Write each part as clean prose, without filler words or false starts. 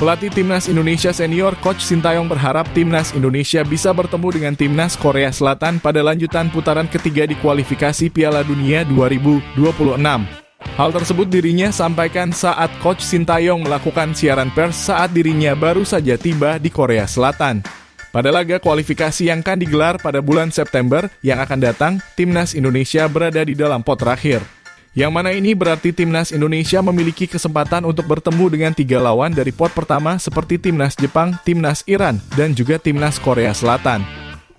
Pelatih Timnas Indonesia Senior Coach Sintayong berharap Timnas Indonesia bisa bertemu dengan Timnas Korea Selatan pada lanjutan putaran ketiga di kualifikasi Piala Dunia 2026. Hal tersebut dirinya sampaikan saat Coach Sintayong melakukan siaran pers saat dirinya baru saja tiba di Korea Selatan. Pada laga kualifikasi yang akan digelar pada bulan September yang akan datang, Timnas Indonesia berada di dalam pot terakhir. Yang mana ini berarti Timnas Indonesia memiliki kesempatan untuk bertemu dengan 3 lawan dari pot pertama seperti Timnas Jepang, Timnas Iran, dan juga Timnas Korea Selatan.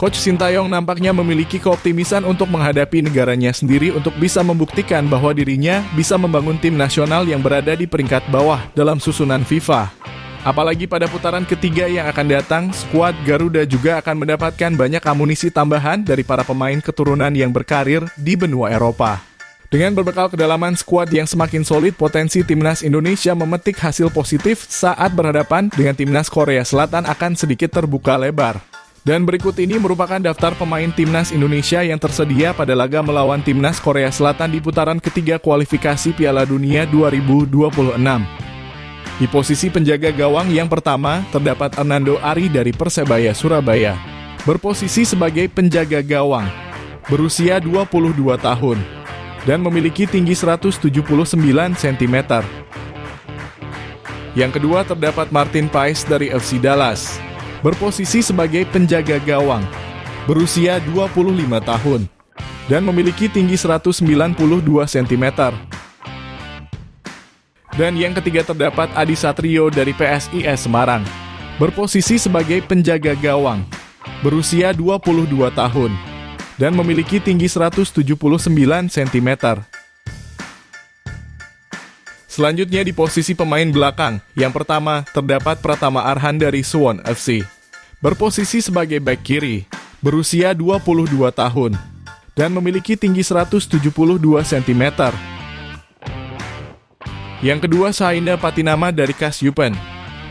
Coach Sintayong nampaknya memiliki keoptimisan untuk menghadapi negaranya sendiri untuk bisa membuktikan bahwa dirinya bisa membangun tim nasional yang berada di peringkat bawah dalam susunan FIFA. Apalagi pada putaran ketiga yang akan datang, skuad Garuda juga akan mendapatkan banyak amunisi tambahan dari para pemain keturunan yang berkarir di benua Eropa. Dengan berbekal kedalaman skuad yang semakin solid, potensi Timnas Indonesia memetik hasil positif saat berhadapan dengan Timnas Korea Selatan akan sedikit terbuka lebar. Dan berikut ini merupakan daftar pemain Timnas Indonesia yang tersedia pada laga melawan Timnas Korea Selatan di putaran ketiga kualifikasi Piala Dunia 2026. Di posisi penjaga gawang yang pertama, terdapat Hernando Ari dari Persebaya Surabaya. Berposisi sebagai penjaga gawang, berusia 22 tahun. Dan memiliki tinggi 179 cm. Yang kedua terdapat Martin Paes dari FC Dallas, berposisi sebagai penjaga gawang, berusia 25 tahun, dan memiliki tinggi 192 cm. Dan yang ketiga terdapat Adi Satrio dari PSIS Semarang, berposisi sebagai penjaga gawang, berusia 22 tahun, dan memiliki tinggi 179 cm. Selanjutnya di posisi pemain belakang, yang pertama terdapat Pratama Arhan dari Suwon FC. Berposisi sebagai bek kiri, berusia 22 tahun, dan memiliki tinggi 172 cm. Yang kedua Sainda Patinama dari Kasyupen.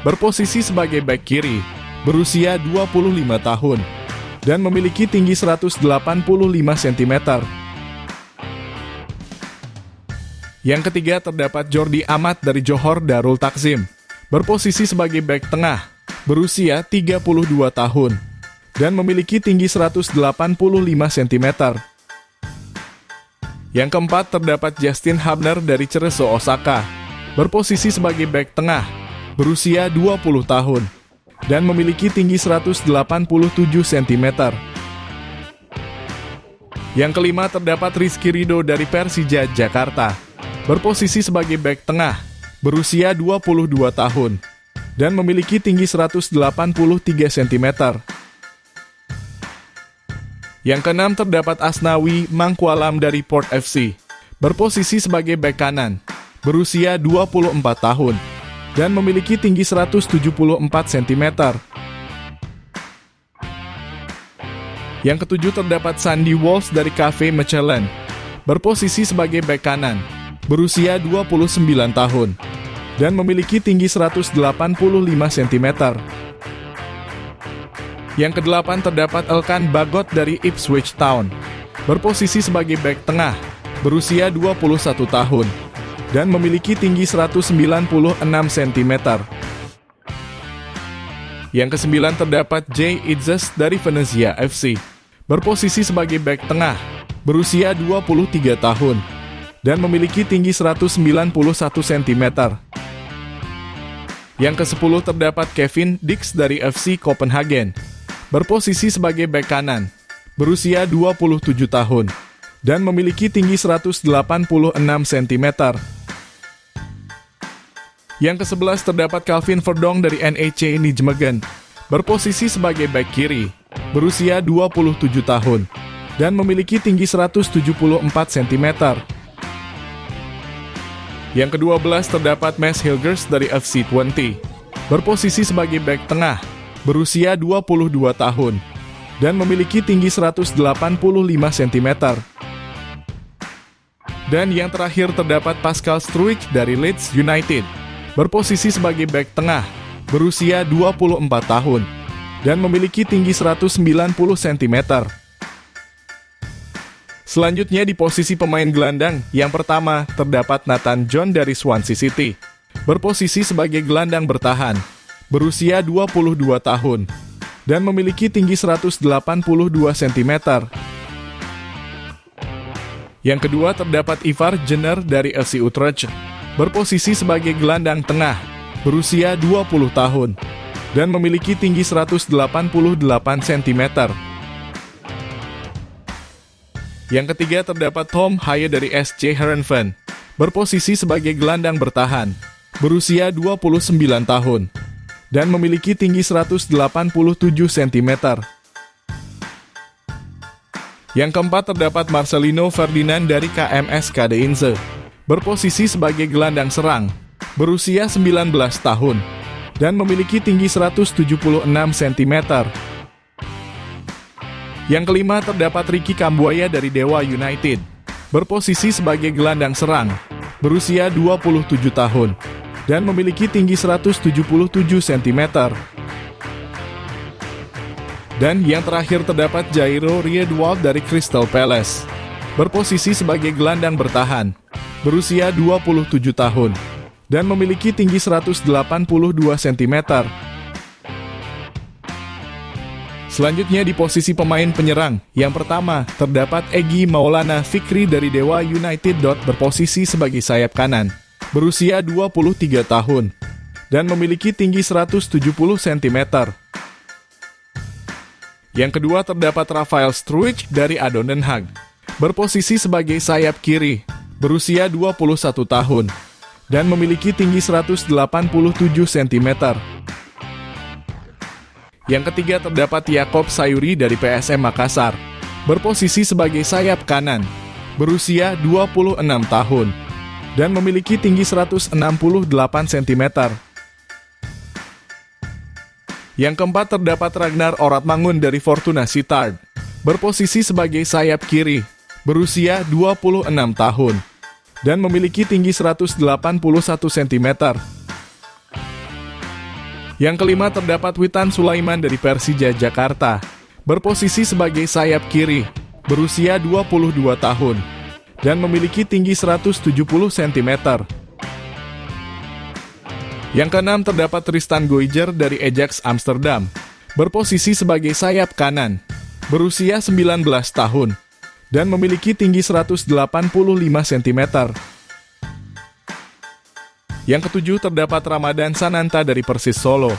Berposisi sebagai bek kiri, berusia 25 tahun. Dan memiliki tinggi 185 cm. Yang ketiga terdapat Jordi Amat dari Johor Darul Takzim, berposisi sebagai bek tengah, berusia 32 tahun, dan memiliki tinggi 185 cm. Yang keempat terdapat Justin Hubner dari Cerezo Osaka, berposisi sebagai bek tengah, berusia 20 tahun, dan memiliki tinggi 187 cm. Yang kelima terdapat Rizky Ridho dari Persija Jakarta, berposisi sebagai bek tengah, berusia 22 tahun, dan memiliki tinggi 183 cm. Yang keenam terdapat Asnawi Mangkualam dari Port FC, berposisi sebagai bek kanan, berusia 24 tahun, dan memiliki tinggi 174 cm. Yang ketujuh terdapat Sandy Walsh dari KV Mechelen, berposisi sebagai bek kanan, berusia 29 tahun, dan memiliki tinggi 185 cm. Yang kedelapan terdapat Elkan Bagot dari Ipswich Town, berposisi sebagai bek tengah, berusia 21 tahun, dan memiliki tinggi 196 cm. Yang kesembilan terdapat Jay Itzes dari Venezia FC, berposisi sebagai bek tengah, berusia 23 tahun, dan memiliki tinggi 191 cm. Yang ke-10 terdapat Kevin Dix dari FC Copenhagen, berposisi sebagai bek kanan, berusia 27 tahun, dan memiliki tinggi 186 cm. Yang ke-11 terdapat Calvin Verdong dari NEC Nijmegen, berposisi sebagai bek kiri, berusia 27 tahun, dan memiliki tinggi 174 cm. Yang ke-12 terdapat Mads Hilgers dari FC Twente, berposisi sebagai bek tengah, berusia 22 tahun, dan memiliki tinggi 185 cm. Dan yang terakhir terdapat Pascal Struijk dari Leeds United, berposisi sebagai bek tengah, berusia 24 tahun, dan memiliki tinggi 190 cm. Selanjutnya di posisi pemain gelandang, yang pertama terdapat Nathan John dari Swansea City, berposisi sebagai gelandang bertahan, berusia 22 tahun, dan memiliki tinggi 182 cm. Yang kedua terdapat Ivar Jenner dari FC Utrecht, berposisi sebagai gelandang tengah, berusia 20 tahun, dan memiliki tinggi 188 cm. Yang ketiga terdapat Tom Haye dari SC Heerenveen, berposisi sebagai gelandang bertahan, berusia 29 tahun, dan memiliki tinggi 187 cm. Yang keempat terdapat Marcelino Ferdinand dari KMS Kadeinze, berposisi sebagai gelandang serang, berusia 19 tahun, dan memiliki tinggi 176 cm. Yang kelima terdapat Ricky Kambuaya dari Dewa United, berposisi sebagai gelandang serang, berusia 27 tahun, dan memiliki tinggi 177 cm. Dan yang terakhir terdapat Jairo Riedewald dari Crystal Palace, berposisi sebagai gelandang bertahan, berusia 27 tahun, dan memiliki tinggi 182 cm. Selanjutnya di posisi pemain penyerang, yang pertama terdapat Egy Maulana Fikri dari Dewa United. Berposisi sebagai sayap kanan, berusia 23 tahun, dan memiliki tinggi 170 cm. Yang kedua terdapat Rafael Struijk dari ADO Den Haag, berposisi sebagai sayap kiri, berusia 21 tahun, dan memiliki tinggi 187 cm. Yang ketiga terdapat Jakob Sayuri dari PSM Makassar, berposisi sebagai sayap kanan, berusia 26 tahun, dan memiliki tinggi 168 cm. Yang keempat terdapat Ragnar Oratmangun dari Fortuna Sittard, berposisi sebagai sayap kiri, berusia 26 tahun, dan memiliki tinggi 181 cm. Yang kelima terdapat Witan Sulaiman dari Persija Jakarta, berposisi sebagai sayap kiri, berusia 22 tahun, dan memiliki tinggi 170 cm. Yang keenam terdapat Tristan Goijer dari Ajax Amsterdam, berposisi sebagai sayap kanan, berusia 19 tahun, dan memiliki tinggi 185 cm. Yang ketujuh terdapat Ramadan Sananta dari Persis Solo,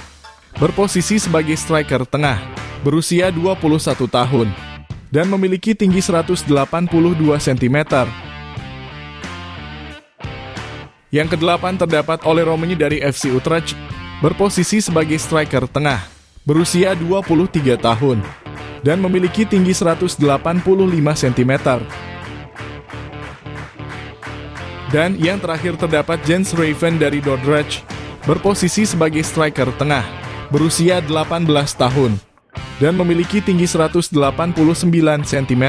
berposisi sebagai striker tengah, berusia 21 tahun, dan memiliki tinggi 182 cm. Yang kedelapan terdapat Ole Romani dari FC Utrecht, berposisi sebagai striker tengah, berusia 23 tahun, dan memiliki tinggi 185 cm. Dan yang terakhir terdapat Jens Raven dari Dordrecht, berposisi sebagai striker tengah, berusia 18 tahun, dan memiliki tinggi 189 cm.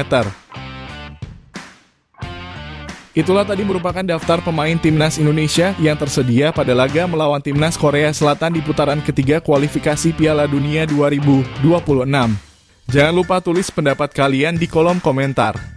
Itulah tadi merupakan daftar pemain Timnas Indonesia yang tersedia pada laga melawan Timnas Korea Selatan di putaran ketiga kualifikasi Piala Dunia 2026. Jangan lupa tulis pendapat kalian di kolom komentar.